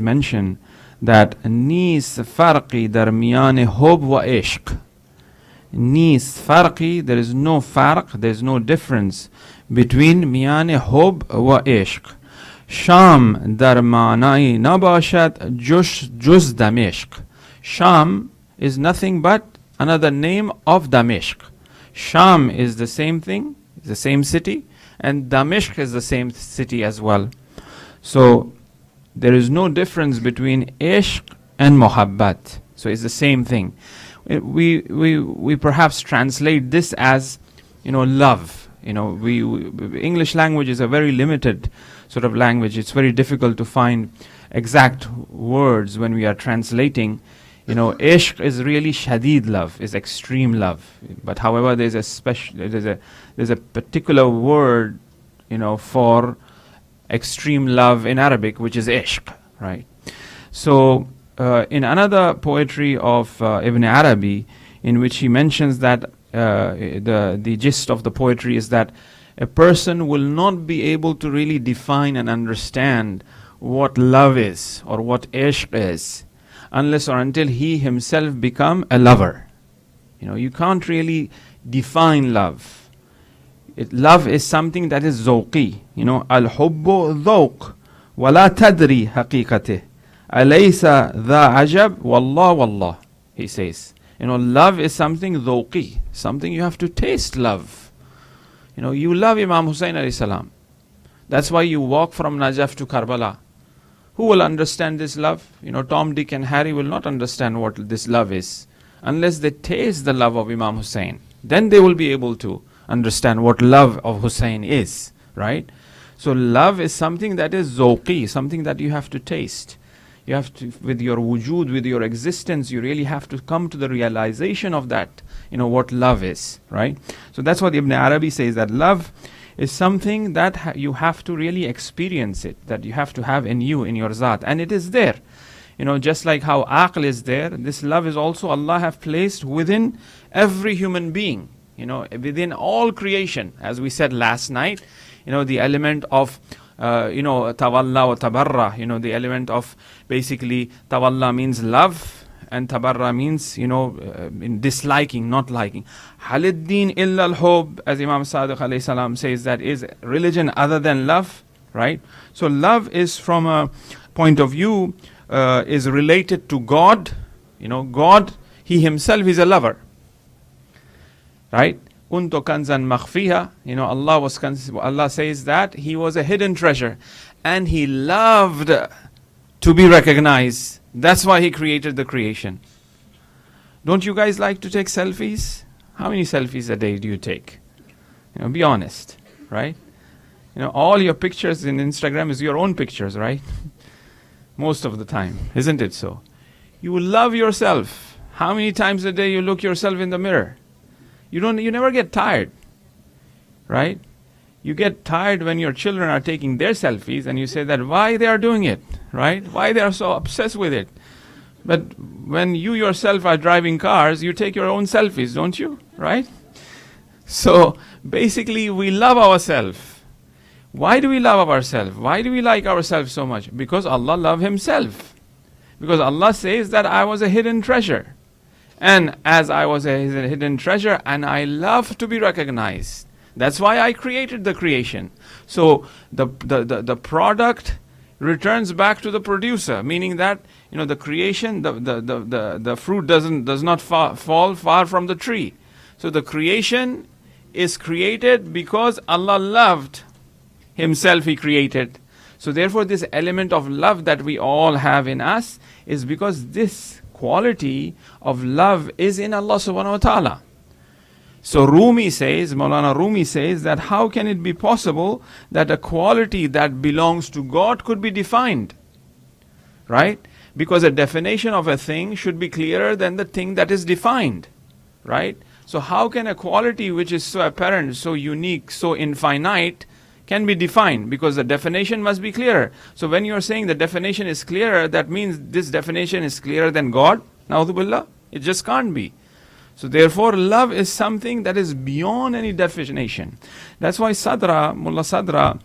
mention that نیست فرقی در میان حب و عشق. نیست فرقی, there is no farq, there is no difference between میان حب و عشق. شام در معنای نباشد جز دمشق. Sham is nothing but another name of Damashq. Sham is the same thing, the same city, and Damashq is the same city as well. So there is no difference between ishq and muhabbat. So it's the same thing. We perhaps translate this as, love. English language is a very limited sort of language. It's very difficult to find exact words when we are translating. Ishq is really shadid love, is extreme love. But however, there's a particular word, for extreme love in Arabic, which is ishq, right? So in another poetry of Ibn Arabi, in which he mentions that the gist of the poetry is that a person will not be able to really define and understand what love is or what ishq is unless or until he himself become a lover. You can't really define love. Love is something that is zawqi. Al-hubbu zawq wa la tadri haqiqatih. Alaysa dha ajab wallah. He says, love is something zawqi, something you have to taste love. You love Imam Hussain alayhi salam. That's why you walk from Najaf to Karbala. Who will understand this love? Tom, Dick and Harry will not understand what this love is unless they taste the love of Imam Hussain. Then they will be able to understand what love of Hussain is, right? So love is something that is zawqi, something that you have to taste. You have to, with your wujud, with your existence, you really have to come to the realization of that, what love is, right? So that's what Ibn Arabi says, that love is something that you have to really experience it, that you have to have in you, in your zat. And it is there. Just like how aql is there, this love is also Allah have placed within every human being, within all creation. As we said last night, the element of, tawalla wa tabarra, the element of basically tawalla means love, and tabarra means, in disliking, not liking. Halid-din illa al-hub, as Imam Sadiq alayhi salam says, that is religion other than love, right? So love is, from a point of view, is related to God. God, He Himself is a lover, right? Kuntu kanzan makhfiha, Allah says that He was a hidden treasure, and He loved to be recognized. That's why He created the creation. Don't you guys like to take selfies? How many selfies a day do you take? Be honest, right? All your pictures in Instagram is your own pictures, right? Most of the time, isn't it so? You love yourself. How many times a day you look yourself in the mirror? You never get tired, right? You get tired when your children are taking their selfies and you say that why they are doing it, right? Why they are so obsessed with it. But when you yourself are driving cars, you take your own selfies, don't you? Right? So basically we love ourselves. Why do we love ourselves? Why do we like ourselves so much? Because Allah loved Himself. Because Allah says that I was a hidden treasure. And as I was a hidden treasure, and I love to be recognized. That's why I created the creation. So the product returns back to the producer, meaning that the creation, the fruit does not fall far from the tree. So the creation is created because Allah loved Himself. He created. So therefore, this element of love that we all have in us is because this quality of love is in Allah subhanahu wa ta'ala. So Maulana Rumi says that how can it be possible that a quality that belongs to God could be defined? Right? Because a definition of a thing should be clearer than the thing that is defined. Right? So how can a quality which is so apparent, so unique, so infinite can be defined? Because the definition must be clearer. So when you're saying the definition is clearer, that means this definition is clearer than God? Na'udhu billah. It just can't be. So therefore, love is something that is beyond any definition. That's why Mullah Sadra,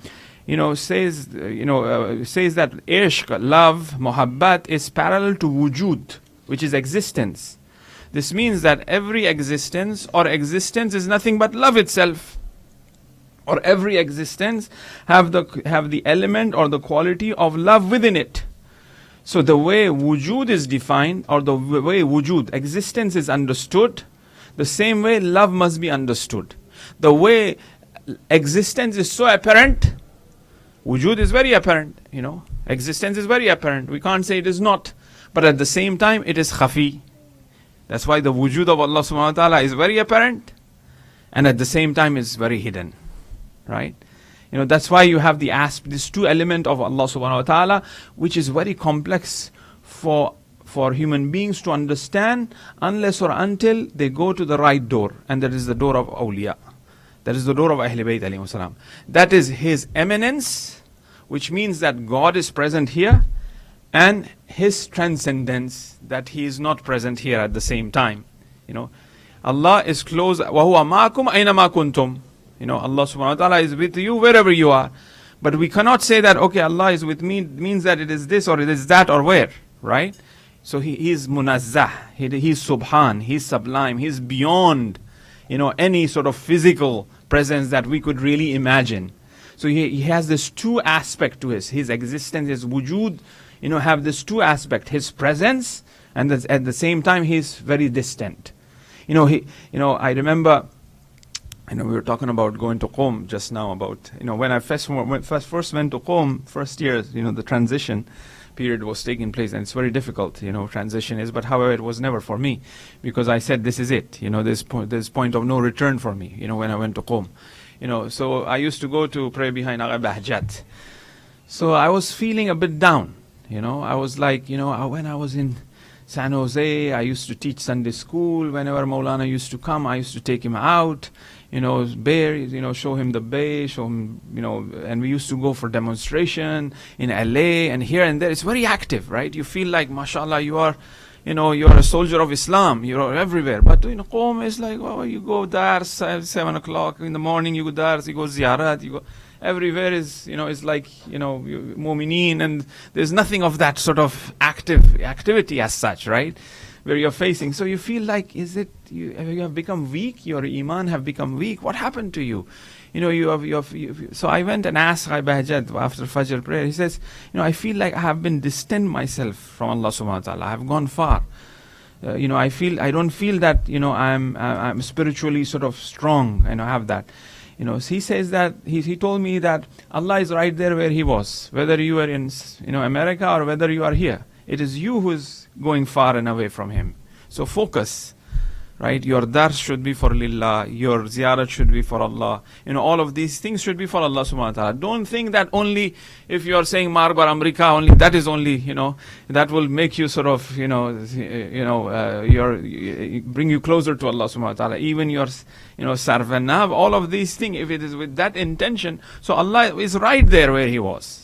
says that ishq, love, muhabbat is parallel to wujud, which is existence. This means that every existence or existence is nothing but love itself. Or every existence have the element or the quality of love within it. So the way wujud is defined, or the way wujud, existence, is understood, the same way love must be understood. The way existence is so apparent, wujud is very apparent, existence is very apparent. We can't say it is not. But at the same time, it is khafi. That's why the wujud of Allah subhanahu wa ta'ala is very apparent, and at the same time is very hidden. Right? That's why you have this two element of Allah subhanahu wa ta'ala, which is very complex for human beings to understand, unless or until they go to the right door, and that is the door of awliya. That is the door of Ahl Bayt alayhi salam. That is His eminence, which means that God is present here, and His transcendence, that He is not present here at the same time. Allah is close. وَهُوَ مَعَكُمْ أَيْنَمَا كُنْتُمْ. Allah subhanahu wa ta'ala is with you wherever you are. But we cannot say that, okay, Allah is with me, means that it is this or it is that or where, right? So He is munazzah, He is subhan, He is sublime, He is beyond, any sort of physical presence that we could really imagine. So He has this two aspect to His existence, His wujud, have this two aspect, His presence, and at the same time He is very distant. I remember, we were talking about going to Qom just now, about, when I first went to Qom, first year, the transition period was taking place, and it's very difficult, transition is, but however, it was never for me, because I said, this is it, this point of no return for me, when I went to Qom. So I used to go to pray behind Agha Bahjat. So I was feeling a bit down, I was like, when I was in San Jose, I used to teach Sunday school. Whenever Maulana used to come, I used to take him out, show him the bay, show him, and we used to go for demonstration in LA and here and there. It's very active, right? You feel like, mashallah, you are, you're a soldier of Islam. You're everywhere. But, Qom is like, you go dars, 7 o'clock in the morning, you go dars, you go ziyarat, you go. Everywhere is, it's like, mu'mineen, and there's nothing of that sort of activity as such, right? Where you're facing. So you feel like, you have become weak, your iman have become weak. What happened to you? So I went and asked Rai Bahjat after Fajr prayer. He says, I feel like I have been distant myself from Allah subhanahu wa ta'ala. I have gone far. I don't feel that, I'm spiritually sort of strong, and I have that. He says that, he told me that Allah is right there where He was, whether you are in, America or whether you are here. It is you who is going far and away from Him. So focus, right? Your dars should be for Lillah, your ziyarat should be for Allah. All of these things should be for Allah subhanahu wa ta'ala. Don't think that only if you are saying Marg or Amrika, only that is only, that will make you sort of, bring you closer to Allah subhanahu wa ta'ala. Even your, sarvanab, all of these things, if it is with that intention, so Allah is right there where He was.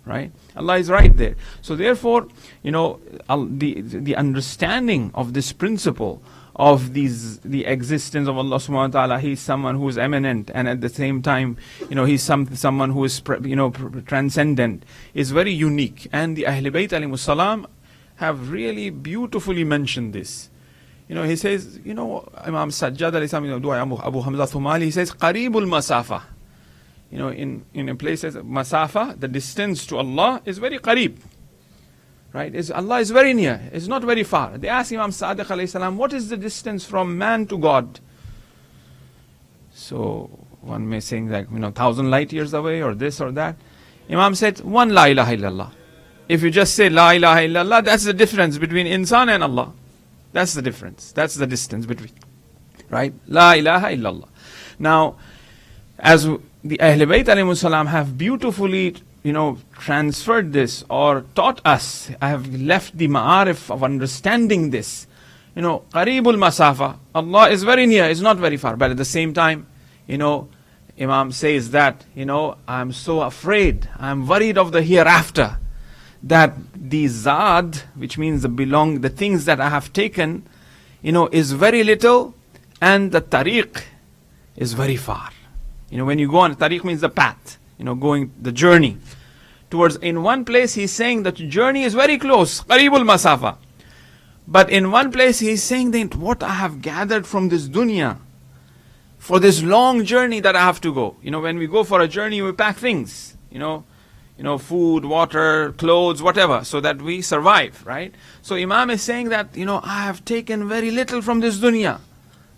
Right? Allah is right there. So therefore, the understanding of this principle of the existence of Allah subhanahu wa ta'ala, He is someone who is eminent, and at the same time, He's someone who is, transcendent, is very unique. And the Ahl Bayt alayhimus salam have really beautifully mentioned this. He says, Imam Sajjad alayhi salam, Dua Abu Hamza Thumali, he says, Qareebul Masafa. In a place as Masafa, the distance to Allah is very qareeb. Right? Allah is very near. It's not very far. They asked Imam Sadiq alayhi salam, what is the distance from man to God? So one may think like, 1,000 light years away or this or that. Imam said, one la ilaha illallah. If you just say la ilaha illallah, that's the difference between insan and Allah. That's the difference. That's the distance between. Right? La ilaha illallah. Now, as the Ahl Bayt alayhimus salam have beautifully, transferred this or taught us, I have left the ma'arif of understanding this. Qareebul Masafa, Allah is very near, is not very far. But at the same time, Imam says that, I'm so afraid, I'm worried of the hereafter, that the zad, which means the things that I have taken, is very little, and the tariq is very far. When you go on, tariq means the path. going the journey towards. In one place he's saying that journey is very close, qaribul masafa. But in one place he's saying that what I have gathered from this dunya, for this long journey that I have to go. When we go for a journey, we pack things, food, water, clothes, whatever, so that we survive, right? So Imam is saying that, I have taken very little from this dunya.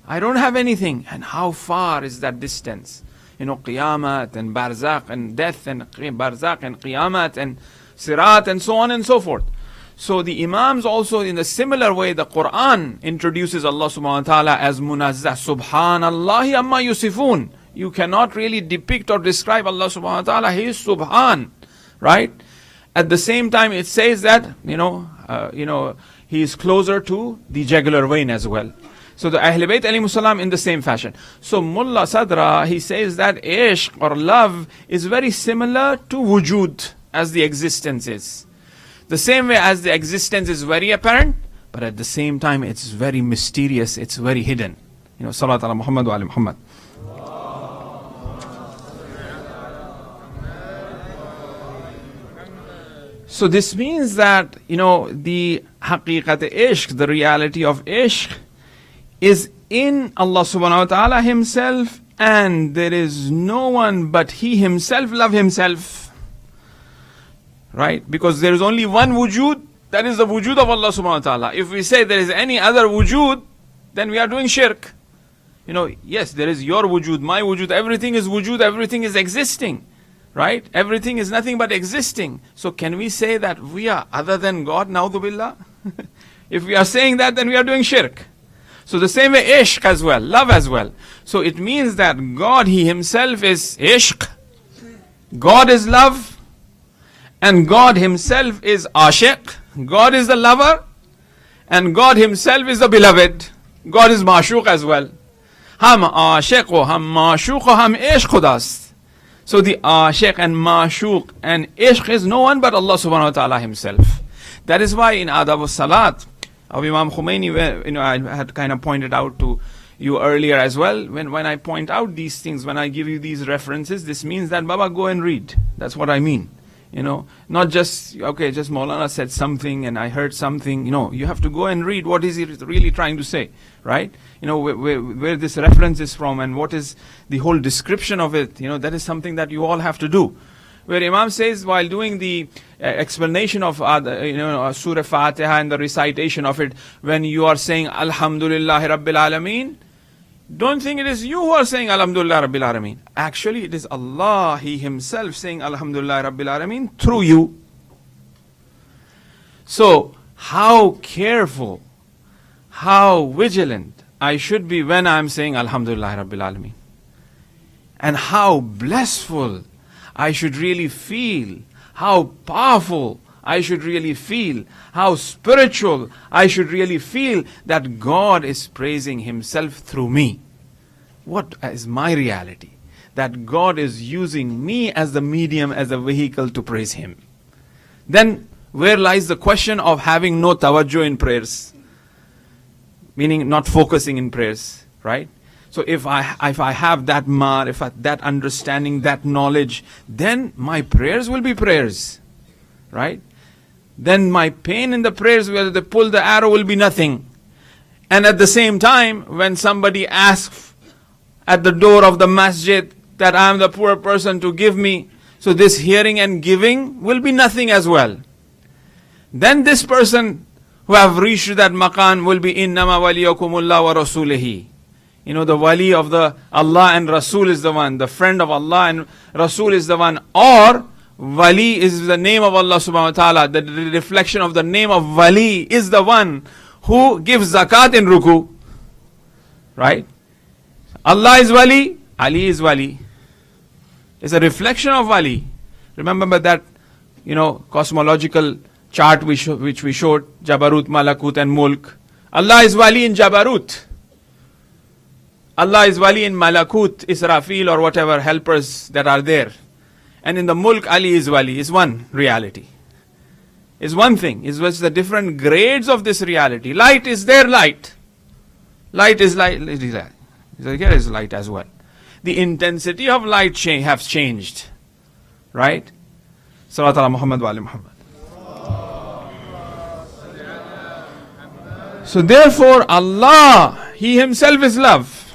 I don't have anything. And how far is that distance? Qiyamat and barzakh and death and barzakh and qiyamat and sirat and so on and so forth. So the Imams also, in a similar way, the Quran introduces Allah subhanahu wa ta'ala as munazzah. Subhanallahi amma yusifun. You cannot really depict or describe Allah subhanahu wa ta'ala. He is subhan, right? At the same time, it says that, he is closer to the jugular vein as well. So the Ahl Bayt alayhimus salam in the same fashion. So Mullah Sadra, he says that ishq or love is very similar to wujud, as the existence is. The same way as the existence is very apparent, but at the same time it's very mysterious, it's very hidden. Salat ala Muhammad wa ala Muhammad. So this means that, the haqiqat ishq, the reality of ishq, is in Allah subhanahu wa ta'ala himself, and there is no one but he himself love himself. Right? Because there is only one wujud, that is the wujud of Allah subhanahu wa ta'ala. If we say there is any other wujud, then we are doing shirk. Yes, there is your wujud, my wujud, everything is wujud, everything is existing. Right? Everything is nothing but existing. So can we say that we are other than God, na'udhu billah? If we are saying that, then we are doing shirk. So the same way ishq as well, love as well. So it means that God, He Himself is ishq, God is love, and God Himself is ashiq. God is the lover, and God Himself is the beloved. God is mashuq as well. Ham ashiq ho, ham mashuq ho, ham ishq khudast. So the ashiq and mashuq and ishq is no one but Allah subhanahu wa ta'ala Himself. That is why in Adab al-Salat of Imam Khomeini, I had kind of pointed out to you earlier as well, when I point out these things, when I give you these references, this means that Baba, go and read. That's what I mean. Not just, okay, just Maulana said something and I heard something. You have to go and read what is he really trying to say, right? Where this reference is from and what is the whole description of it. That is something that you all have to do. Where Imam says, while doing the explanation of Surah Fatiha and the recitation of it, when you are saying Alhamdulillah Rabbil Alameen, don't think it is you who are saying Alhamdulillah Rabbil Alameen. Actually, it is Allah, He Himself saying Alhamdulillah Rabbil Alameen through you. So, how careful, how vigilant I should be when I am saying Alhamdulillah Rabbil Alameen. And how blissful I should really feel, how powerful I should really feel, how spiritual I should really feel that God is praising Himself through me. What is my reality? That God is using me as the medium, as a vehicle to praise Him. Then where lies the question of having no tawajjuh in prayers? Meaning not focusing in prayers, right? So if I have that that understanding, that knowledge, then my prayers will be prayers, right? Then my pain in the prayers, whether they pull the arrow, will be nothing. And at the same time, when somebody asks at the door of the masjid that I am the poor person to give me, so this hearing and giving will be nothing as well. Then this person who have reached that maqam will be innama waliyakumullah wa rasulihi. The wali of the Allah and Rasul is the one. The friend of Allah and Rasul is the one. Or wali is the name of Allah subhanahu wa ta'ala. The reflection of the name of wali is the one who gives zakat in ruku. Right? Allah is wali, Ali is wali. It's a reflection of wali. Remember that, cosmological chart which we showed, Jabarut, Malakut and Mulk. Allah is wali in Jabarut. Allah is wali in Malakut, Israfil or whatever helpers that are there. And in the Mulk, Ali is wali. Is one reality. Is one thing. Is what's the different grades of this reality. Light is there, light. Light is light. Here is light as well. The intensity of light has changed. Right? Salawat ala Muhammad wa ali Muhammad. So therefore Allah, He Himself is love.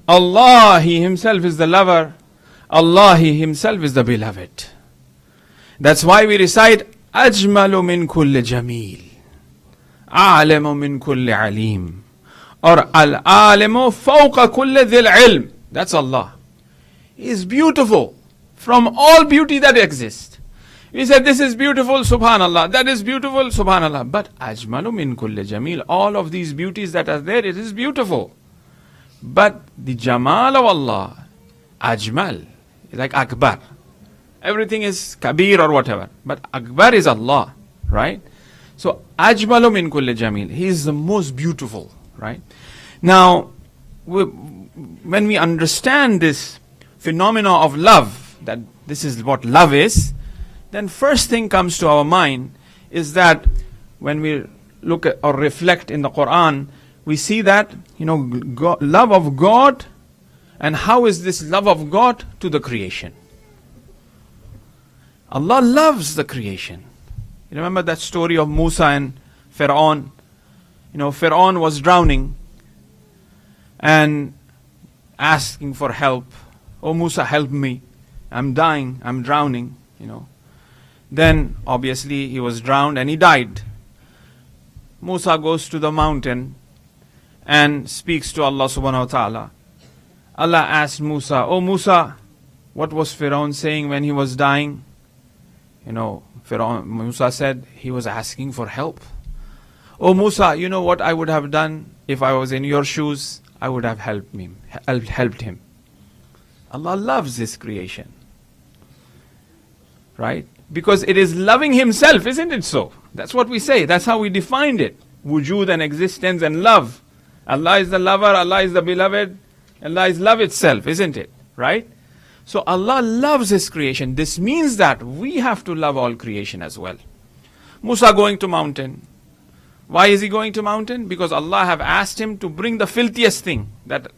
Allah, He Himself is the lover. Allah, He Himself is the beloved. That's why we recite Ajmalu min kulli jameel, A'lamu min kulli alim, or Al-Alimu fawqa kulli dhil ilm. That's Allah. He is beautiful from all beauty that exists. We said this is beautiful, subhanallah, that is beautiful, subhanallah. But Ajmalu min kulli jameel, all of these beauties that are there, it is beautiful. But the Jamal of Allah, Ajmal, like Akbar. Everything is Kabir or whatever. But Akbar is Allah, right? So Ajmalu min kulli jameel, He is the most beautiful, right? Now, when we understand this phenomena of love, that this is what love is, then first thing comes to our mind is that when we look at or reflect in the Quran, we see that, love of God, and how is this love of God to the creation? Allah loves the creation. You remember that story of Musa and Pharaoh? Pharaoh was drowning and asking for help. Oh Musa, help me. I'm dying, I'm drowning, Then obviously he was drowned and he died. Musa goes to the mountain and speaks to Allah subhanahu wa ta'ala. Allah asked Musa, oh Musa, what was Pharaoh saying when he was dying? Musa said he was asking for help. Oh Musa, you know what I would have done if I was in your shoes? I would have helped him. Allah loves His creation. Right? Because it is loving Himself, isn't it so? That's what we say. That's how we defined it. Wujud and existence and love. Allah is the lover, Allah is the beloved, Allah is love itself, isn't it? Right? So Allah loves His creation. This means that we have to love all creation as well. Musa going to mountain. Why is he going to mountain? Because Allah have asked him to bring the filthiest thing that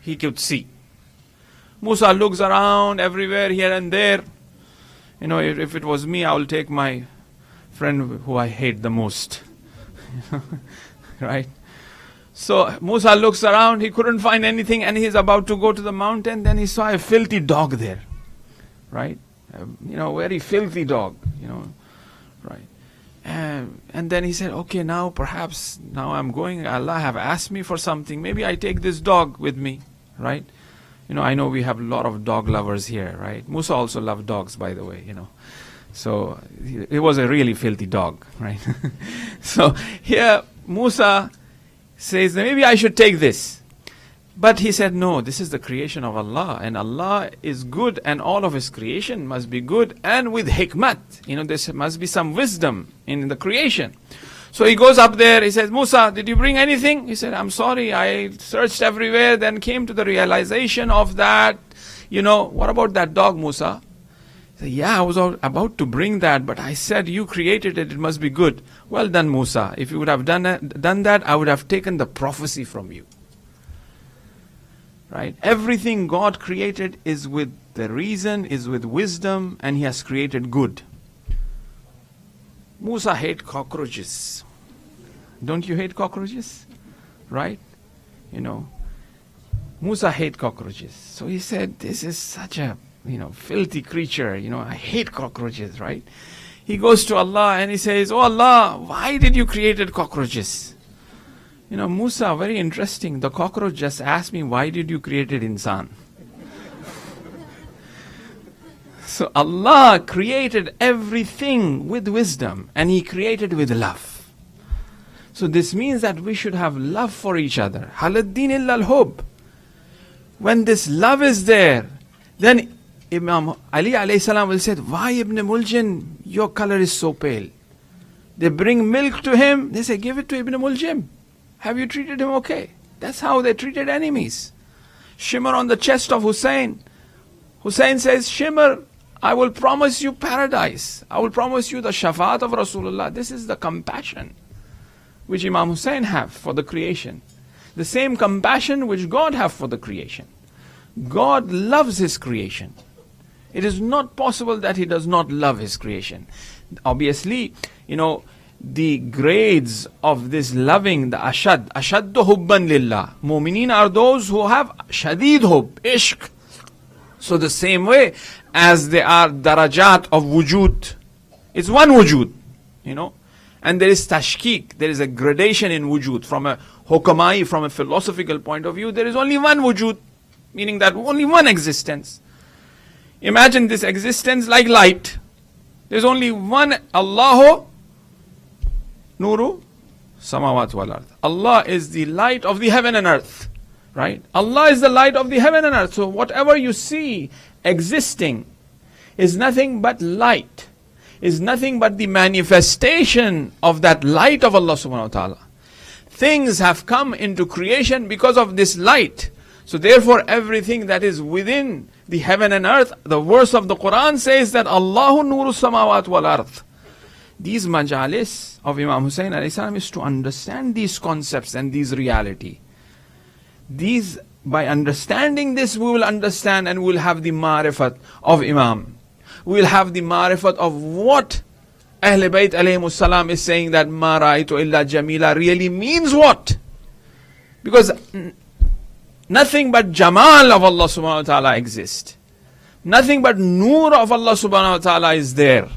he could see. Musa looks around everywhere, here and there. If it was me, I will take my friend who I hate the most. Right? So Musa looks around, he couldn't find anything, and he's about to go to the mountain. Then he saw a filthy dog there. Right? Very filthy dog. Right? And then he said, okay, now I'm going. Allah have asked me for something. Maybe I take this dog with me. Right? I know we have a lot of dog lovers here, right? Musa also loved dogs, by the way, So it was a really filthy dog, right? So here Musa says, maybe I should take this. But he said, no, this is the creation of Allah, and Allah is good, and all of His creation must be good, and with hikmat. There must be some wisdom in the creation. So he goes up there, he says, Musa, did you bring anything? He said, I'm sorry, I searched everywhere, then came to the realization of that, what about that dog, Musa? He said, yeah, I was about to bring that, but I said, you created it, it must be good. Well done, Musa. If you would have done that, I would have taken the prophecy from you. Right? Everything God created is with the reason, is with wisdom, and He has created good. Musa hates cockroaches. Don't you hate cockroaches? Right? Musa hates cockroaches. So he said, this is such a, filthy creature. I hate cockroaches, right? He goes to Allah and he says, oh Allah, why did you create cockroaches? Musa, very interesting. The cockroach just asked me, why did you create insan? So Allah created everything with wisdom, and He created with love. So this means that we should have love for each other. Haladdin illa al-hub. When this love is there, then Imam Ali alayhi salam will say, why Ibn Muljim, your color is so pale? They bring milk to him, they say, give it to Ibn Muljim. Have you treated him okay? That's how they treated enemies. Shimmer on the chest of Hussein. Hussein says, Shimmer, I will promise you paradise. I will promise you the shafaat of Rasulullah. This is the compassion which Imam Hussein have for the creation. The same compassion which God have for the creation. God loves His creation. It is not possible that He does not love His creation. Obviously, the grades of this loving, the ashaddu hubban lillah. Mu'mineen are those who have shadid hub, ishq. So the same way as there are darajat of wujud, it's one wujud, and there is tashkik, there is a gradation in wujud. From a hukamai, from a philosophical point of view, there is only one wujud, meaning that only one existence. Imagine this existence like light. There's only one Allahu Nuru Samawat wal Ard. Allah is the light of the heaven and earth. Right? Allah is the light of the heaven and earth. So whatever you see existing is nothing but light. Is nothing but the manifestation of that light of Allah subhanahu wa ta'ala. Things have come into creation because of this light. So therefore everything that is within the heaven and earth, the verse of the Quran says that Allahu Nuru Samawat wal Ard. These majalis of Imam Hussain alayhi salam is to understand these concepts and these reality. By understanding this, we will understand and we will have the ma'rifat of Imam. We will have the ma'rifat of what Ahl Bayt alayhimus salam is saying that ma ra'aytu illa jamila really means what? Because nothing but Jamal of Allah subhanahu wa ta'ala exists. Nothing but Noor of Allah subhanahu wa ta'ala is there.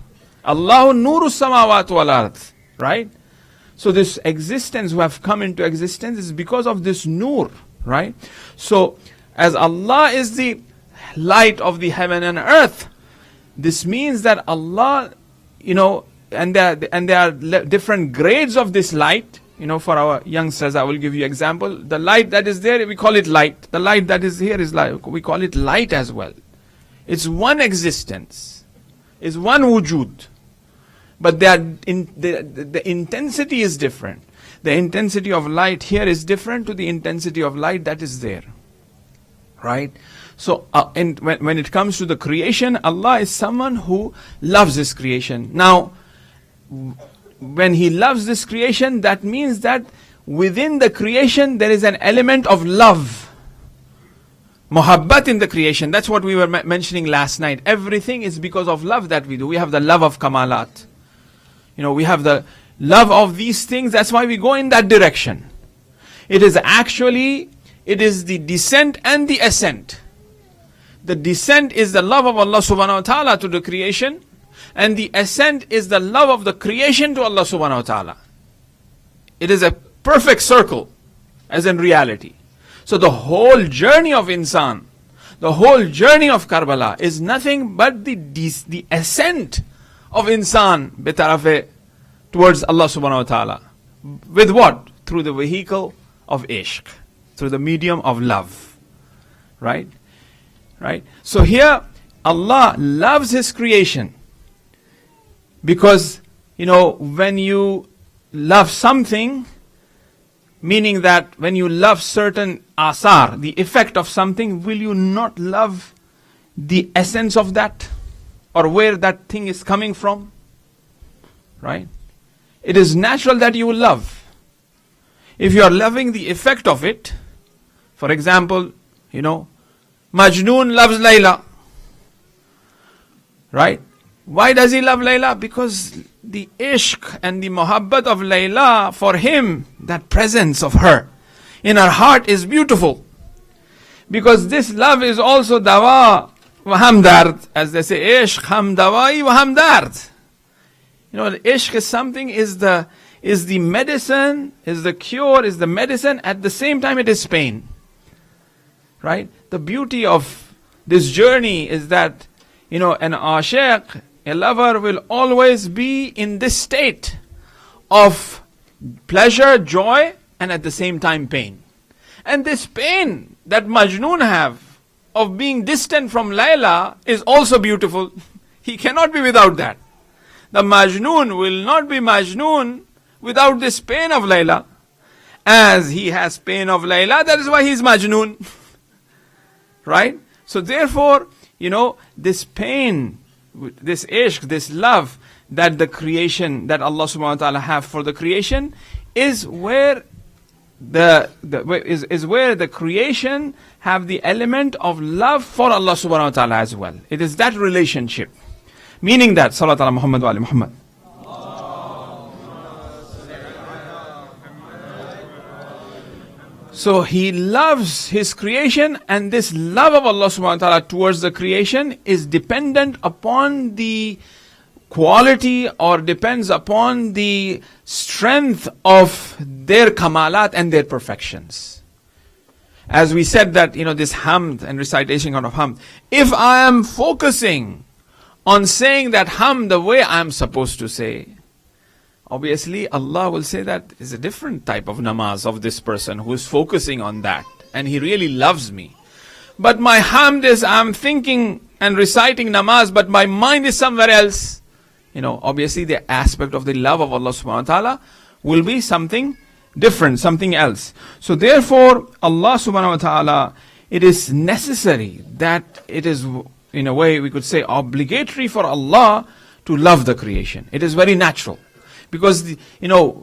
Allahu Nuru Samawat wal Ard. Right? So this existence who have come into existence is because of this Noor. Right? So as Allah is the light of the heaven and earth, this means that Allah, and there are different grades of this light. For our youngsters, I will give you example. The light that is there, we call it light. The light that is here is light. We call it light as well. It's one existence. It's one wujud. But the intensity is different. The intensity of light here is different to the intensity of light that is there. Right? So, and when it comes to the creation, Allah is someone who loves His creation. Now, when He loves this creation, that means that within the creation there is an element of love. Muhabbat in the creation. That's what we were mentioning last night. Everything is because of love that we do. We have the love of kamalat. We have the love of these things. That's why we go in that direction. It is the descent and the ascent. The descent is the love of Allah subhanahu wa ta'ala to the creation, and the ascent is the love of the creation to Allah subhanahu wa ta'ala. It is a perfect circle, as in reality. So the whole journey of insan, the whole journey of Karbala is nothing but the ascent of insan bitarafe towards Allah subhanahu wa ta'ala. With what? Through the vehicle of ishq, through the medium of love. Right? Right? So here, Allah loves His creation. Because, when you love something, meaning that when you love certain asar, the effect of something, will you not love the essence of that? Or where that thing is coming from? Right? It is natural that you will love. If you are loving the effect of it, for example, Majnoon loves Layla. Right? Why does he love Layla? Because the ishq and the muhabbat of Layla, for him, that presence of her in her heart is beautiful. Because this love is also dawa wa hamdard. As they say, ishq ham dawai wa hamdard. The ishq is something, is the medicine, is the cure, is the medicine. At the same time, it is pain. Right? The beauty of this journey is that, an ashiq, a lover, will always be in this state of pleasure, joy, and at the same time pain. And this pain that Majnoon have of being distant from Layla is also beautiful. He cannot be without that. The Majnoon will not be Majnoon without this pain of Layla. As he has pain of Layla, that is why he is Majnoon. Right? So therefore, this pain, this ishq, this love that the creation, that Allah subhanahu wa ta'ala have for the creation, is where is where the creation have the element of love for Allah subhanahu wa ta'ala as well. It is that relationship. Meaning that, Salat ala Muhammad wa ali Muhammad. So he loves his creation, and this love of Allah subhanahu wa ta'ala towards the creation is dependent upon the quality, or depends upon the strength of their kamalat and their perfections. As we said that, this hamd and recitation of hamd, if I am focusing on saying that hamd the way I am supposed to say, obviously Allah will say that is a different type of namaz of this person who is focusing on that, and he really loves me. But my hamd is, I am thinking and reciting namaz, but my mind is somewhere else. Obviously the aspect of the love of Allah subhanahu wa ta'ala will be something different, something else. So therefore, Allah subhanahu wa ta'ala, it is necessary that it is, in a way we could say, obligatory for Allah to love the creation. It is very natural. Because,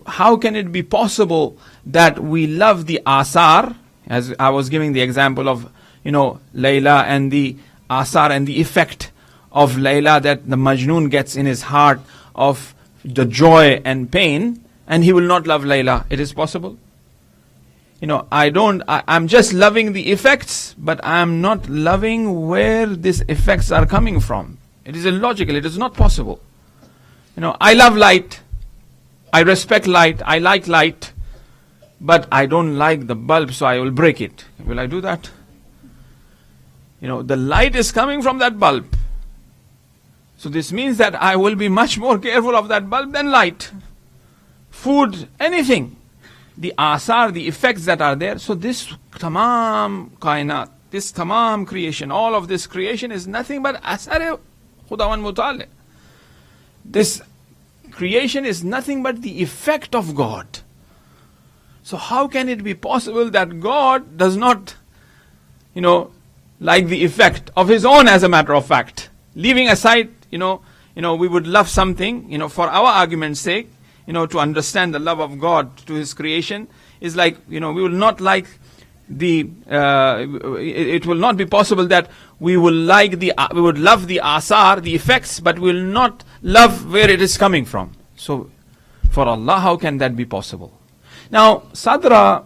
how can it be possible that we love the asar, as I was giving the example of, Layla and the asar and the effect of Layla that the Majnoon gets in his heart of the joy and pain, and he will not love Layla. It is possible. I'm just loving the effects, but I'm not loving where these effects are coming from. It is illogical. It is not possible. I love light. I respect light. I like light. But I don't like the bulb, so I will break it. Will I do that? The light is coming from that bulb. So this means that I will be much more careful of that bulb than light. Food, anything. The asar, the effects that are there. So this tamam kainat, this tamam creation, all of this creation is nothing but asar khudawan mutale. This creation is nothing but the effect of God. So how can it be possible that God does not, like the effect of his own, as a matter of fact? Leaving aside, we would love something, for our argument's sake, to understand the love of God to his creation is like, we will not like it will not be possible that we would love the asar, the effects, but we will not love where it is coming from. So, for Allah, how can that be possible? Now, Sadra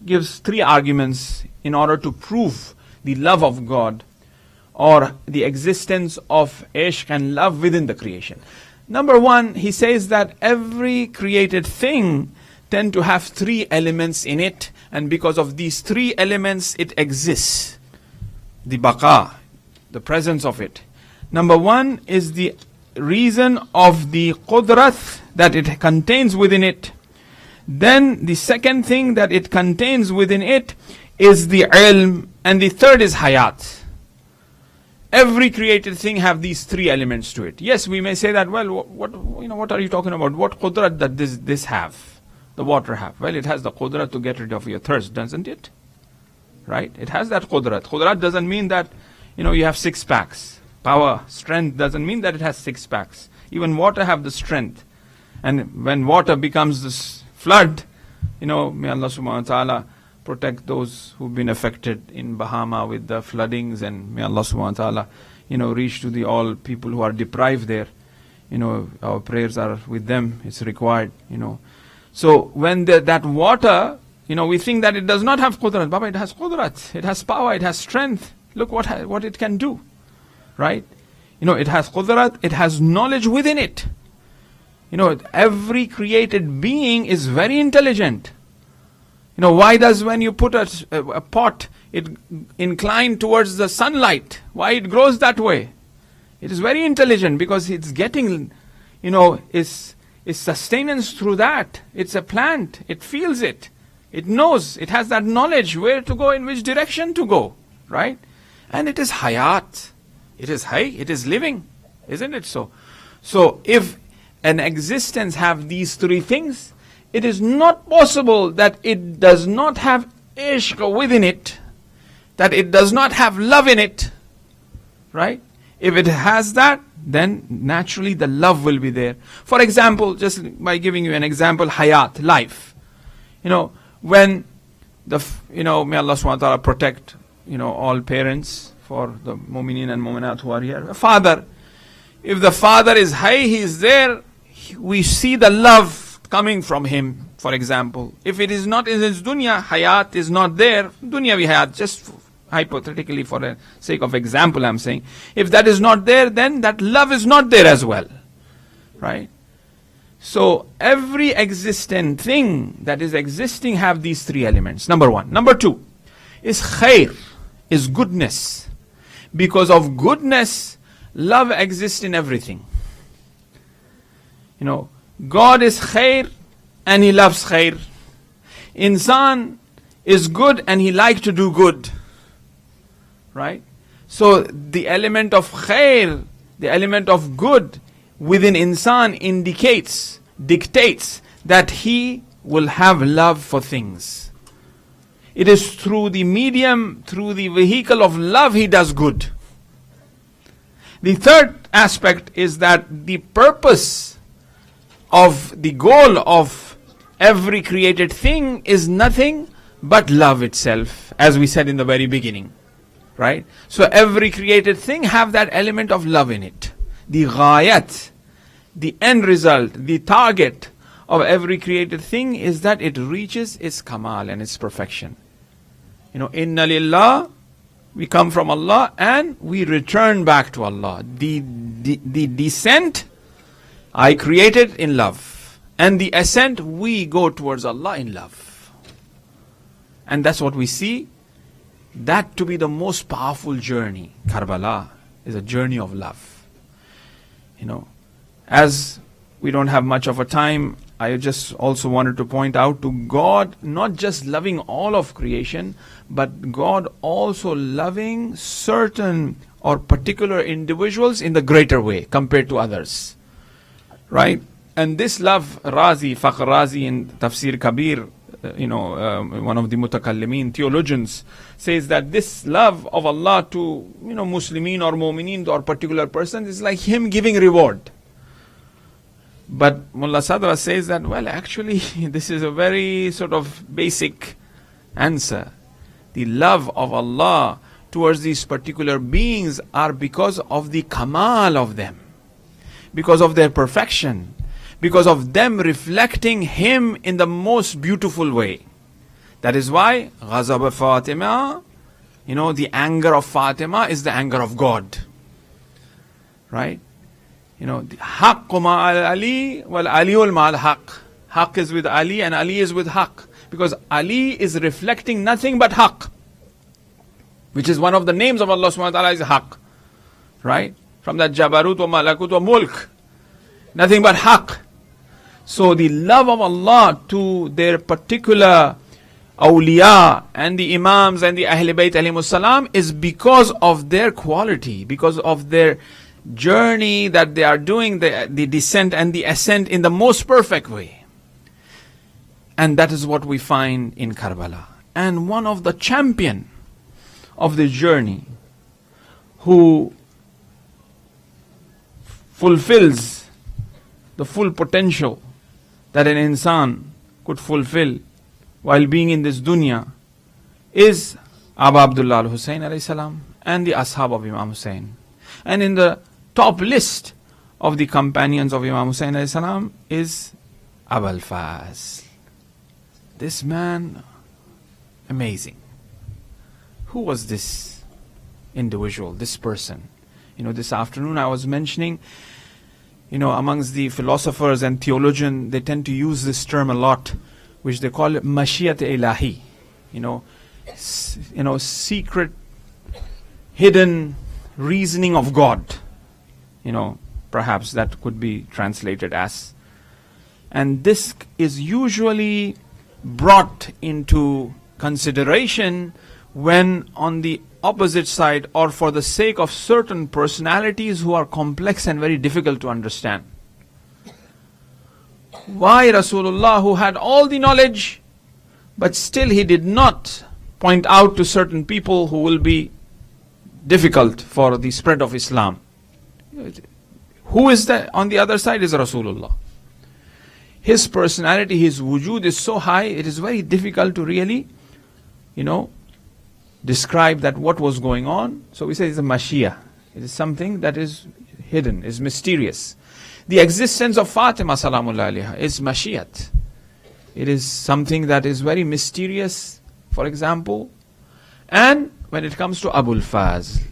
gives 3 arguments in order to prove the love of God, or the existence of ishq and love within the creation. Number 1, he says that every created thing tend to have 3 elements in it, and because of these 3 elements it exists. The baqa, the presence of it. Number 1 is the reason of the qudrat that it contains within it. Then the second thing that it contains within it is the ilm, and the third is hayat. Every created thing have these 3 elements to it. Yes, we may say that, well, what are you talking about? What qudrat that this have? The water have? Well, it has the qudrat to get rid of your thirst, doesn't it? Right? It has that qudrat. Qudrat doesn't mean that, you have 6 packs. Power, strength doesn't mean that it has 6 packs. Even water have the strength. And when water becomes this flood, may Allah subhanahu wa ta'ala protect those who've been affected in Bahama with the floodings, and may Allah subhanahu wa ta'ala, reach to the all people who are deprived there. Our prayers are with them. It's required, So when that water, we think that it does not have qudrat. Baba, it has qudrat. It has power. It has strength. Look what it can do. Right? It has qudrat. It has knowledge within it. Every created being is very intelligent. Why does when you put a pot, it incline towards the sunlight? Why it grows that way? It is very intelligent because it's getting, its sustenance through that. It's a plant. It feels it. It knows. It has that knowledge where to go, in which direction to go. Right? And it is hayat. It is hay. It is living. Isn't it so? So if an existence have these 3 things, it is not possible that it does not have ishq within it, that it does not have love in it, right? If it has that, then naturally the love will be there. For example, just by giving you an example, hayat, life. When May Allah subhanahu wa ta'ala protect, all parents for the mu'mineen and mu'minat who are here. A father, if the father is high, he is there, we see the love coming from him, for example. If it is not in his dunya, hayat is not there, dunyavi hayat, just hypothetically for the sake of example I'm saying, if that is not there, then that love is not there as well. Right? So every existent thing that is existing have these three elements. Number one. Number two is khair, is goodness. Because of goodness, love exists in everything. God is khair and he loves khair. Insan is good and he likes to do good. Right? So the element of khair, the element of good within insan dictates that he will have love for things. It is through the medium, through the vehicle of love he does good. The third aspect is that the purpose of the goal of every created thing is nothing but love itself, as we said in the very beginning. Right? So every created thing have that element of love in it. The ghayat, the end result, the target of every created thing is that it reaches its kamal and its perfection. Inna lillah, we come from Allah and we return back to Allah. The descent, I created in love. And the ascent, we go towards Allah in love. And that's what we see. That to be the most powerful journey. Karbala is a journey of love. As we don't have much of a time, I just also wanted to point out to God, not just loving all of creation, but God also loving certain or particular individuals in the greater way compared to others. Right? And this love, Fakhr Razi in Tafsir Kabir, one of the mutakallimin theologians, says that this love of Allah to Muslimin or Mu'mineen or particular person is like him giving reward. But Mullah Sadra says that, well, actually this is a very sort of basic answer. The love of Allah towards these particular beings are because of the kamal of them, because of their perfection, because of them reflecting Him in the most beautiful way. That is why Ghazab Fatima, the anger of Fatima is the anger of God. Right? Haqq ma'al Ali wal Aliul ma'al Haqq. Haqq is with Ali and Ali is with Haqq. Because Ali is reflecting nothing but Haqq, which is one of the names of Allah subhanahu wa ta'ala is Haqq. Right? From that Jabarut wa Malakut wa Mulk. Nothing but Haqq. So the love of Allah to their particular awliya and the imams and the Ahl Bayt alayhimus salam is because of their quality, because of their journey that they are doing, the descent and the ascent in the most perfect way. And that is what we find in Karbala. And one of the champion of the journey who fulfills the full potential that an insan could fulfill while being in this dunya is Aba Abdullah al-Hussein alayhi salam and the ashab of Imam Hussein. And in the top list of the companions of Imam Hussein alayhi salam is Abul Fazl. This man, amazing. Who was this individual, this person? This afternoon I was mentioning, amongst the philosophers and theologians, they tend to use this term a lot, which they call it Mashiyat Ilahi. Secret, hidden reasoning of God. Perhaps that could be translated as. And this is usually brought into consideration when on the opposite side or for the sake of certain personalities who are complex and very difficult to understand. Why Rasulullah, who had all the knowledge, but still he did not point out to certain people who will be difficult for the spread of Islam? Who is that on the other side is Rasulullah. His personality, his wujud is so high, it is very difficult to really describe that what was going on. So we say it's a mashia. It is something that is hidden, is mysterious. The existence of Fatima Salamullah alayha is mashiyat. It is something that is very mysterious, for example. And when it comes to Abul Fazl,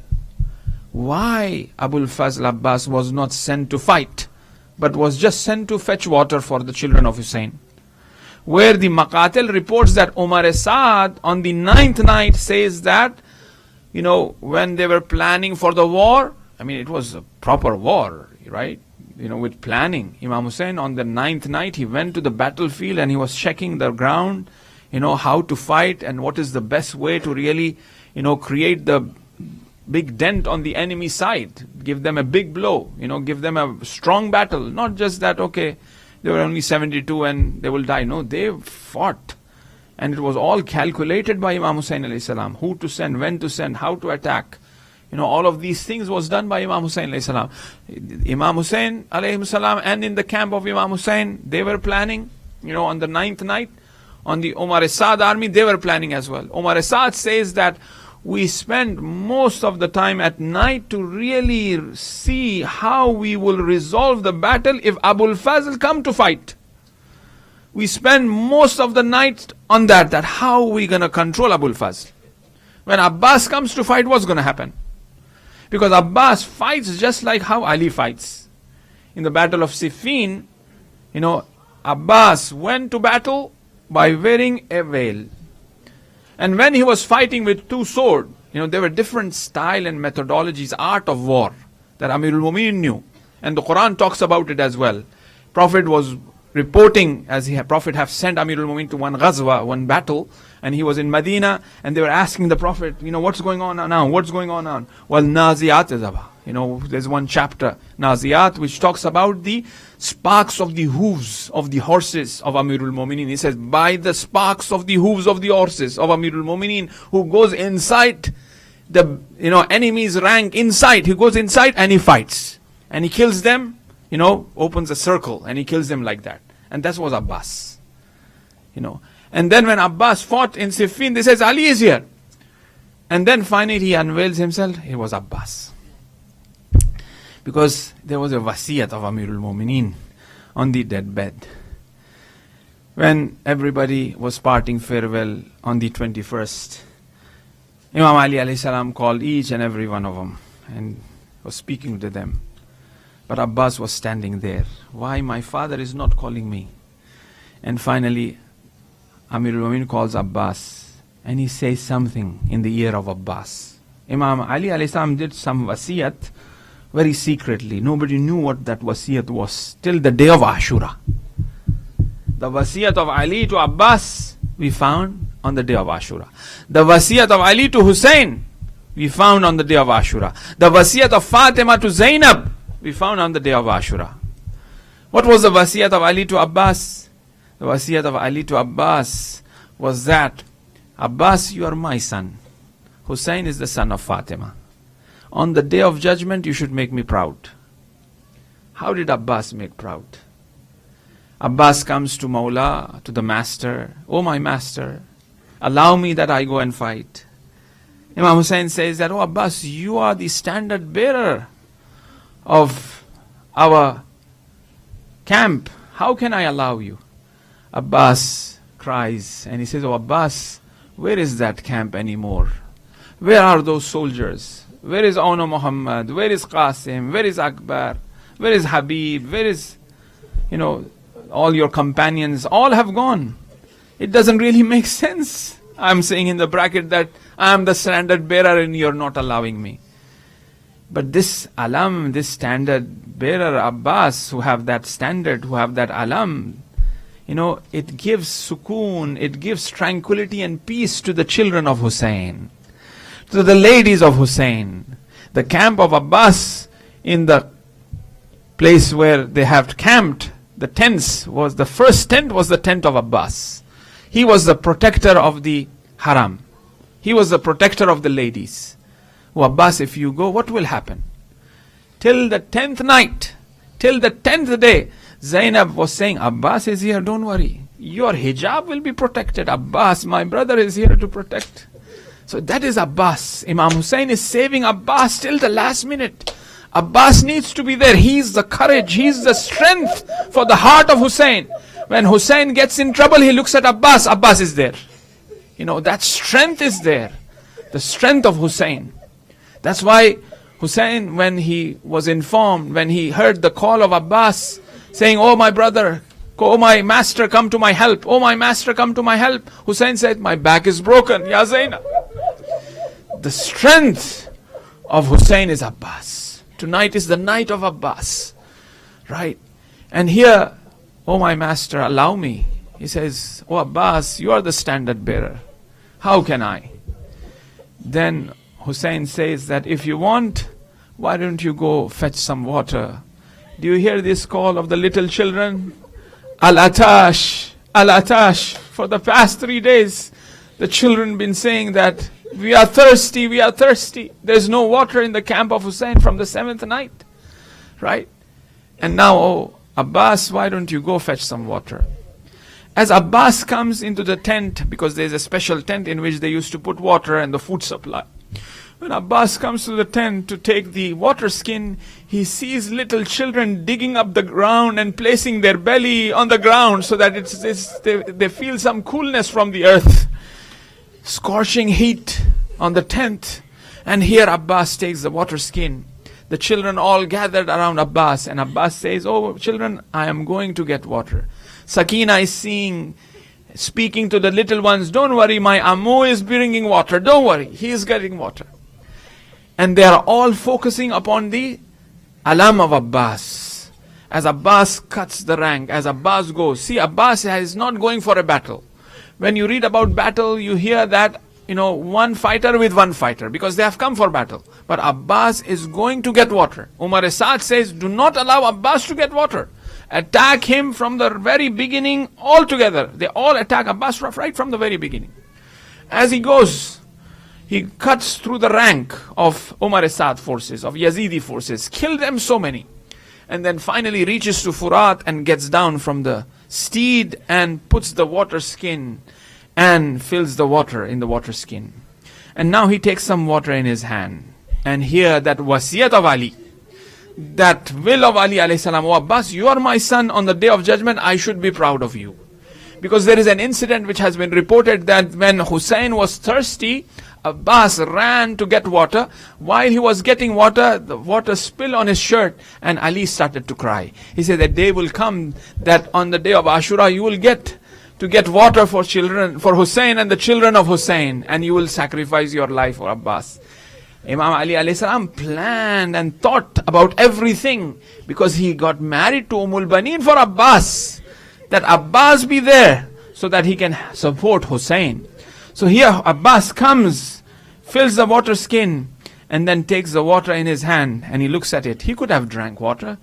why Abul Fazl Abbas was not sent to fight, but was just sent to fetch water for the children of Hussein? Where the Maqatil reports that Umar Saad on the 9th night says that, when they were planning for the war, it was a proper war, right? With planning. Imam Hussein on the 9th night, he went to the battlefield and he was checking the ground, how to fight and what is the best way to really, create the big dent on the enemy side, give them a big blow, give them a strong battle. Not just that, okay, they were only 72 and they will die. No, they fought. And it was all calculated by Imam Hussein alayhi salam. Who to send, when to send, how to attack. All of these things was done by Imam Hussein alayhi salam. Imam Hussein alayhi salam and in the camp of Imam Hussein, they were planning, on the 9th night. On the Umar Saad army, they were planning as well. Umar Saad says that we spend most of the time at night to really see how we will resolve the battle if Abul Fazl come to fight. We spend most of the night on that how we going to control Abul Fazl. When Abbas comes to fight, what's going to happen? Because Abbas fights just like how Ali fights. In the battle of Siffin, Abbas went to battle by wearing a veil. And when he was fighting with two swords, there were different style and methodologies, art of war that Amirul Mu'minin knew. And the Quran talks about it as well. Prophet was reporting, Prophet have sent Amirul Mu'minin to one ghazwa, one battle, and he was in Medina, and they were asking the Prophet, what's going on now? What's going on now? Well, Naziyat SABA. There's one chapter, Naziyat, which talks about the sparks of the hooves of the horses of Amirul Mu'minin. He says, by the sparks of the hooves of the horses of Amirul Mu'minin, who goes inside the enemy's rank inside. He goes inside and he fights. And he kills them, opens a circle and he kills them like that. And that was Abbas. And then when Abbas fought in Siffin, they says, Ali is here. And then finally he unveils himself. It was Abbas. Because there was a wasiyat of Amirul Mu'minin on the deathbed. When everybody was parting farewell on the 21st, Imam Ali alayhi salam called each and every one of them and was speaking to them. But Abbas was standing there. Why my father is not calling me? And finally, Amirul Mu'minin calls Abbas and he says something in the ear of Abbas. Imam Ali alayhi salam did some wasiyat very secretly. Nobody knew what that wasiyat was till the day of Ashura. The wasiyat of Ali to Abbas we found on the day of Ashura. The wasiyat of Ali to Hussein we found on the day of Ashura. The wasiyat of Fatima to Zainab we found on the day of Ashura. What was the wasiyat of Ali to Abbas? The wasiyat of Ali to Abbas was that, Abbas, you are my son. Hussein is the son of Fatima. On the day of judgment, you should make me proud. How did Abbas make proud? Abbas comes to Mawla, to the master. Oh, my master, allow me that I go and fight. Imam Hussein says that, oh, Abbas, you are the standard bearer of our camp. How can I allow you? Abbas cries and he says, oh, Abbas, where is that camp anymore? Where are those soldiers? Where is Ono Muhammad? Where is Qasim? Where is Akbar? Where is Habib? Where is, all your companions? All have gone. It doesn't really make sense. I'm saying in the bracket that I am the standard bearer and you're not allowing me. But this alam, this standard bearer, Abbas, who have that standard, who have that alam, it gives sukoon, it gives tranquility and peace to the children of Hussein, to the ladies of Hussein. The camp of Abbas, in the place where they have camped, the first tent was the tent of Abbas. He was the protector of the haram. He was the protector of the ladies. Oh, Abbas, if you go, what will happen? Till the 10th night, till the 10th day, Zainab was saying, Abbas is here, don't worry. Your hijab will be protected. Abbas, my brother, is here to protect. So that is Abbas. Imam Hussein is saving Abbas till the last minute. Abbas needs to be there. He's the courage, he's the strength for the heart of Hussein. When Hussein gets in trouble, he looks at Abbas. Abbas is there. That strength is there. The strength of Hussein. That's why Hussein, when he was informed, when he heard the call of Abbas, saying, "Oh my brother, oh my master, come to my help. Oh my master, come to my help." Hussein said, "My back is broken, Ya Zainab." The strength of Hussein is Abbas. Tonight is the night of Abbas. Right? And here, "Oh my master, allow me." He says, "Oh Abbas, you are the standard bearer. How can I?" Then Hussein says that, "If you want, why don't you go fetch some water?" Do you hear this call of the little children? Al-Atash, Al-Atash. For the past 3 days, the children been saying that, "We are thirsty, we are thirsty." There's no water in the camp of Hussein from the 7th night. Right? And now, "Oh, Abbas, why don't you go fetch some water?" As Abbas comes into the tent, because there's a special tent in which they used to put water and the food supply. When Abbas comes to the tent to take the water skin, he sees little children digging up the ground and placing their belly on the ground so that they feel some coolness from the earth. Scorching heat on the tent. And here Abbas takes the water skin. The children all gathered around Abbas, and Abbas says, "Oh children, I am going to get water." Sakina is speaking to the little ones, "Don't worry, my Ammu is bringing water. Don't worry, he is getting water." And they are all focusing upon the alam of Abbas. As Abbas cuts the rank, as Abbas goes. See, Abbas is not going for a battle. When you read about battle, you hear that, one fighter with one fighter, because they have come for battle. But Abbas is going to get water. Umar Saad says, "Do not allow Abbas to get water. Attack him from the very beginning altogether." They all attack Abbas right from the very beginning. As he goes, he cuts through the rank of Umar Saad forces, of Yazidi forces, killed them so many. And then finally reaches to Furat and gets down from the steed and puts the water skin and fills the water in the water skin. And now he takes some water in his hand. And here that wasiyat of Ali, that will of Ali alayhi salam, "Oh Abbas, you are my son, on the day of judgment I should be proud of you." Because there is an incident which has been reported that when Hussein was thirsty, Abbas ran to get water. While he was getting water, the water spilled on his shirt and Ali started to cry. He said, "The day will come that on the day of Ashura you will get water for Hussein and the children of Hussein, and you will sacrifice your life for Abbas." Imam Ali alayhi salam planned and thought about everything, because he got married to Baneen for Abbas, that Abbas be there so that he can support Hussein. So here Abbas comes, fills the water skin, and then takes the water in his hand and he looks at it. He could have drank water,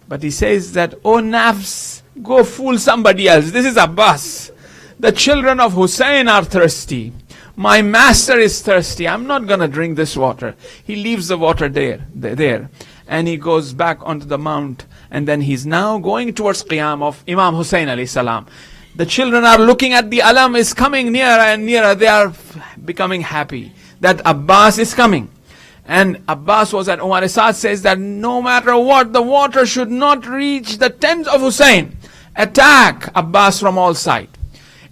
but he says that, "Oh nafs, go fool somebody else. This is Abbas. The children of Hussein are thirsty. My master is thirsty. I'm not going to drink this water." He leaves the water there, and he goes back onto the mount, and then he's now going towards Qiyam of Imam Hussein alayhi salam. The children are looking at the alam is coming nearer and nearer. They are becoming happy that Abbas is coming. And Abbas was at Umar Saad says that no matter what, the water should not reach the tent of Hussein. Attack Abbas from all sides.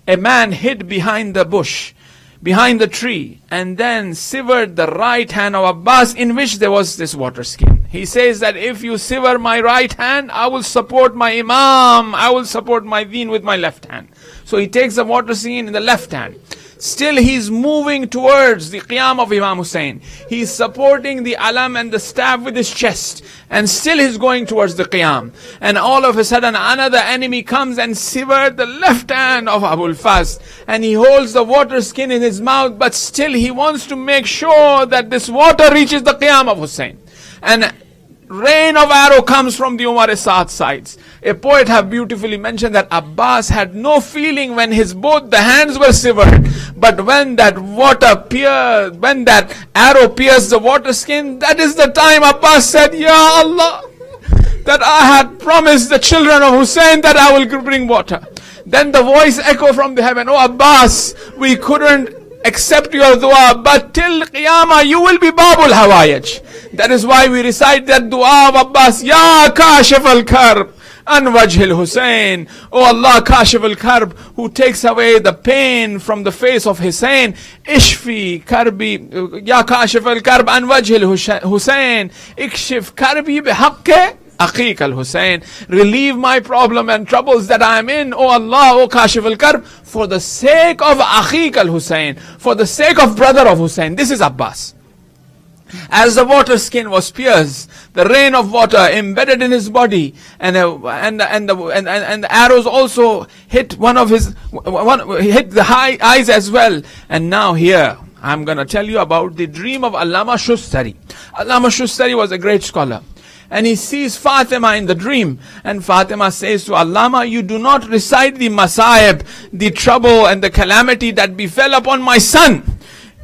A man hid behind the bush, behind the tree, and then severed the right hand of Abbas, in which there was this water skin. He says that if you sever my right hand, I will support my Imam, I will support my deen with my left hand. So he takes the water skin in the left hand. Still he's moving towards the Qiyam of Imam Hussein. He's supporting the alam and the staff with his chest. And still he's going towards the Qiyam. And all of a sudden another enemy comes and severed the left hand of Abul Faz. And he holds the water skin in his mouth, but still he wants to make sure that this water reaches the Qiyam of Hussein. And rain of arrow comes from the Umar Saad sides. A poet have beautifully mentioned that Abbas had no feeling when both the hands were severed. But when that arrow pierced the water skin, that is the time Abbas said, "Ya Allah, that I had promised the children of Hussein that I will bring water." Then the voice echo from the heaven, "Oh Abbas, we couldn't accept your dua, but till Qiyamah you will be Babul Hawayaj." That is why we recite that dua of Abbas, "Ya Kashif al-Karb an Wajhil Hussein." Oh Allah, Kashif al-Karb, who takes away the pain from the face of Hussein. Ishfi Karbi, Ya Kashif al-Karb an Wajhil Hussein. Ikshif Karbi bihaqqi Aqiq al-Hussein. Relieve my problem and troubles that I am in, O Allah, O Kashif al-Karb, for the sake of Aqiq al-Hussein, for the sake of brother of Hussein. This is Abbas. As the water skin was pierced, the rain of water embedded in his body, and the arrows also hit hit the high eyes as well. And now here, I'm going to tell you about the dream of Allama Shustari. Allama Shustari was a great scholar. And he sees Fatima in the dream. And Fatima says to Allama, "You do not recite the masaib, the trouble and the calamity that befell upon my son."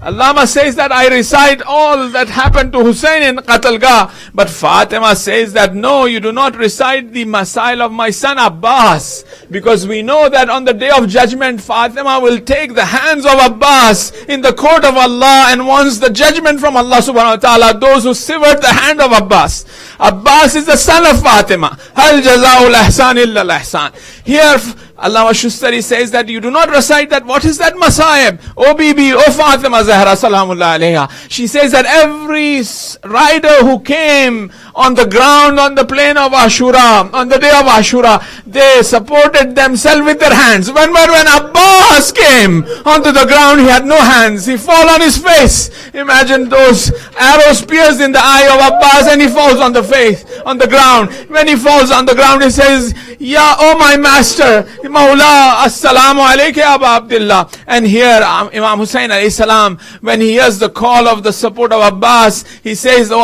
Allama says that I recite all that happened to Hussein in Qatalgah. But Fatima says that no, you do not recite the masail of my son Abbas. Because we know that on the day of judgment, Fatima will take the hands of Abbas in the court of Allah and wants the judgment from Allah subhanahu wa ta'ala, those who severed the hand of Abbas. Abbas is the son of Fatima. Hal jaza'ul ihsan illa al-ihsan. Here, Allama Shustari says that you do not recite that. What is that masaib? O Bibi, O Fatima Zahra salamullah alayha. She says that every rider who came on the ground on the plain of Ashura, on the day of Ashura, they supported themselves with their hands. When Abbas came onto the ground, he had no hands. He fall on his face. Imagine those arrows pierced in the eye of Abbas, and he falls on the face, on the ground. When he falls on the ground, he says, "Ya, oh my master, Mawla, assalamu alayka Aba Abdullah." And here Imam Hussein alayhi salam, when he hears the call of the support of Abbas, he says, "Oh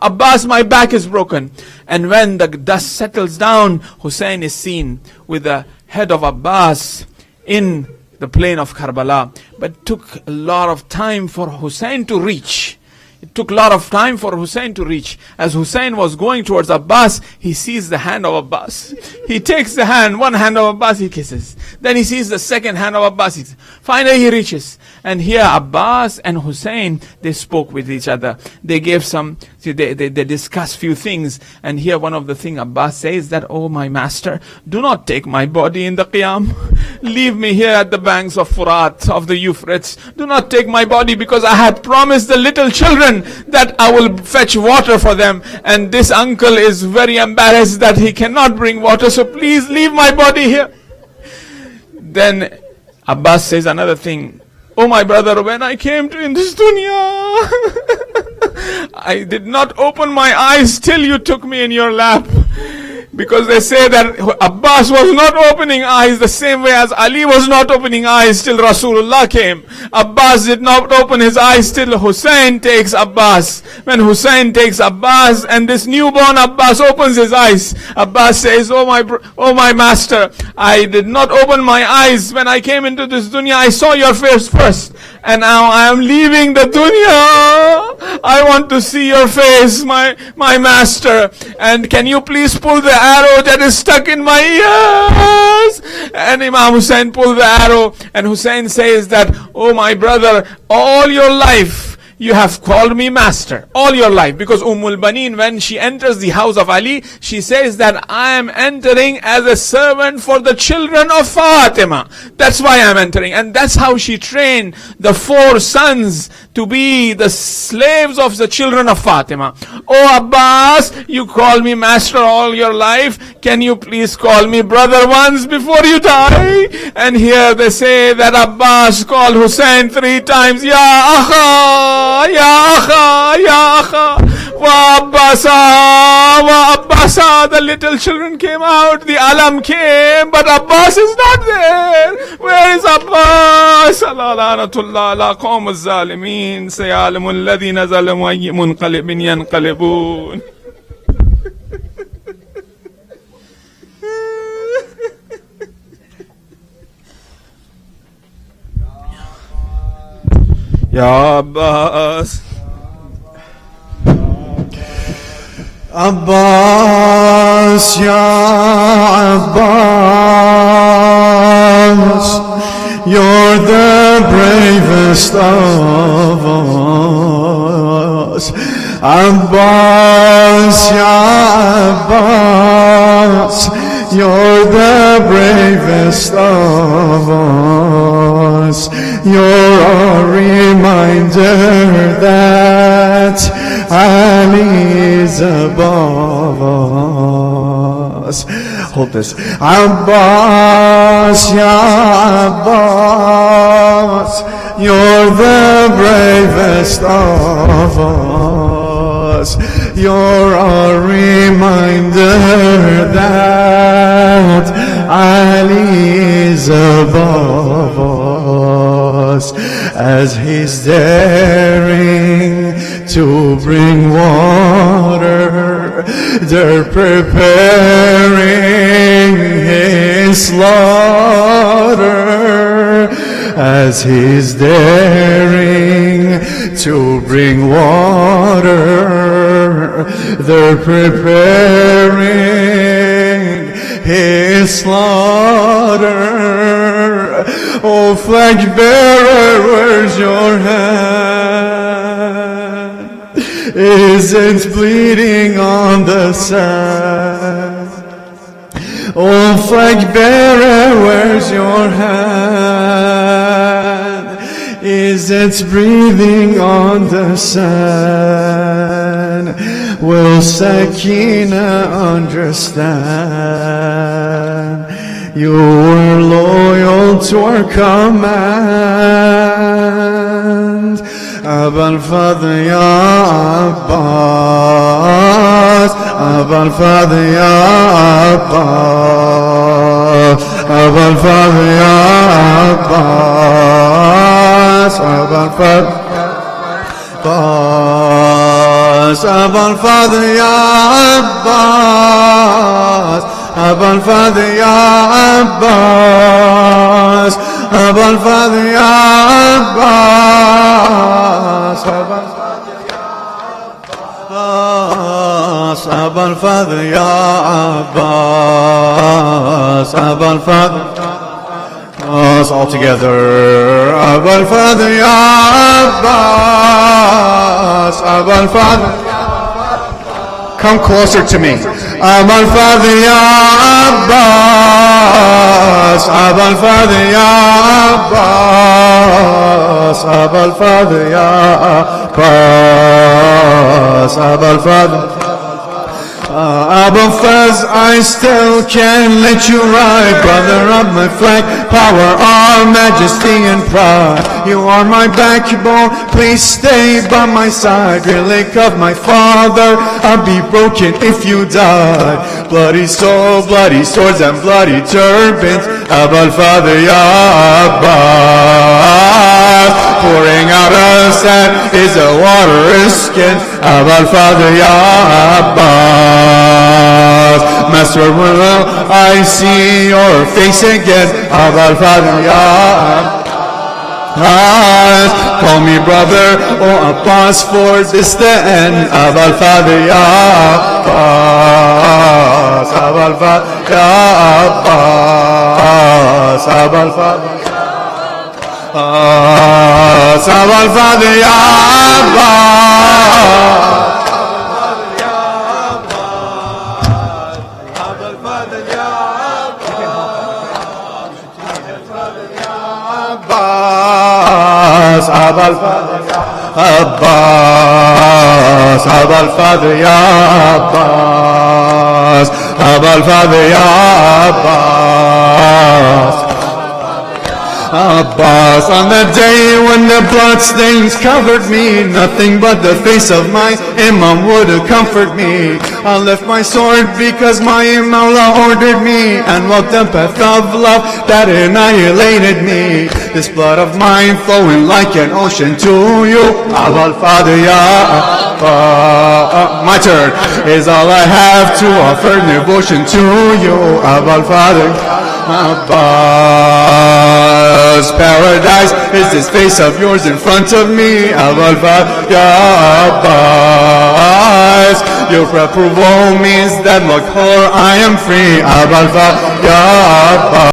Abbas, my back is broken." And when the dust settles down, Hussein is seen with the head of Abbas in the plain of Karbala. But it took a lot of time for Hussein to reach. It took a lot of time for Hussein to reach. As Hussein was going towards Abbas, he sees the hand of Abbas. He takes the hand, one hand of Abbas, he kisses. Then he sees the second hand of Abbas. Finally he reaches. And here Abbas and Hussein, they spoke with each other. They gave they discussed few things. And here one of the things Abbas says that, "Oh my master, do not take my body in the Qiyam. Leave me here at the banks of Furat, of the Euphrates. Do not take my body, because I had promised the little children that I will fetch water for them. And this uncle is very embarrassed that he cannot bring water. So please leave my body here." Then Abbas says another thing. "Oh my brother, when I came to in this dunya, I did not open my eyes till you took me in your lap." Because they say that Abbas was not opening eyes the same way as Ali was not opening eyes till Rasulullah came. Abbas did not open his eyes till Hussein takes Abbas. When Hussein takes Abbas and this newborn Abbas opens his eyes, Abbas says, "Oh my master, I did not open my eyes. When I came into this dunya, I saw your face first. And now I am leaving the dunya. I want to see your face, my master. And can you please pull the arrow that is stuck in my ears?" And Imam Hussein pulled the arrow, and Hussein says that, "Oh my brother, all your life you have called me master, all your life." Because Baneen, when she enters the house of Ali, she says that I am entering as a servant for the children of Fatima. That's why I am entering. And that's how she trained the 4 sons to be the slaves of the children of Fatima. "Oh Abbas, you call me master all your life. Can you please call me brother once before you die?" And here they say that Abbas called Hussein 3 times, "Ya Akha, Ya Akha, Ya Akha, Wa Abbasa, Wa Abbasa." The little children came out, the alam came, but Abbas is not there. Where is Abbas? Lanatullah ala qawm al-zalimin, sayalamu alladhina zalamu ayyi munqalibin yanqalibun. Ya Abbas, Abbas, Ya Abbas. you're the bravest of us. Abbas, Ya Abbas, you're the bravest of us. You're a reminder that Ali is above us. Hold this. Abbas, Ya Abbas, you're the bravest of us. You're a reminder that Ali is above us, as he's daring to bring water. They're preparing his slaughter, as he's daring to bring water. They're preparing his slaughter. Oh, flag bearer, where's your hand? Isn't bleeding on the sand? Oh, flag bearer, where's your hand? Isn't breathing on the sand? Will Sakina understand? You were loyal to our command. Abul Fadl Ya Abbas, Abul Fadl Ya Abbas, Abul Fadl Ya Abbas, Abul Fadl Ya Abbas, Abul Fadl Ya Abbas, Abul Fadl Ya Abbas, Abul Fadl Ya Abbas, Abul Fadl Ya Abbas, Abul Fadl all together. Abul Fadl Ya Abbas, Abul Fadl. Come closer to me. Abul Fadl Ya Abbas, Abul Fadl Ya Abbas, Abul Fadl Ya Abbas, Abul Fadl. Abu Faz, I still can't let you ride, brother of my flag, power, our majesty and pride. You are my backbone, please stay by my side. Relic of my father, I'll be broken if you die. Bloody soul, bloody swords and bloody turbans. Abul Fadl Ya Abbas, pouring out a sand is a water skin. Abul Fadl Ya Abbas, Master, will I see your face again? Abul Fadl Ya Abbas, call me brother, oh Abbas, for this the end. Abul Fadl Ya Abbas, Abul Fadl Ya Abbas, Abul Fadl Ya Abbas, Abul Fadl Ya Abbas. Abul Fadl Ya Abbas, Abul Fadl Ya Abbas, Abul Fadl Ya Abbas, Abbas. On the day when the bloodstains covered me, nothing but the face of my Imam would comfort me. I left my sword because my Mawla ordered me, and walked the path of love that annihilated me. This blood of mine flowing like an ocean to you. Abul Fadl Ya Abbas, my turn, is all I have to offer devotion to you. Abul Fadl Abbas, paradise is this face of yours in front of me. Abul Fadl Ya Abbas, your approval means that, look, I am free. Abul Fadl Ya Abbas.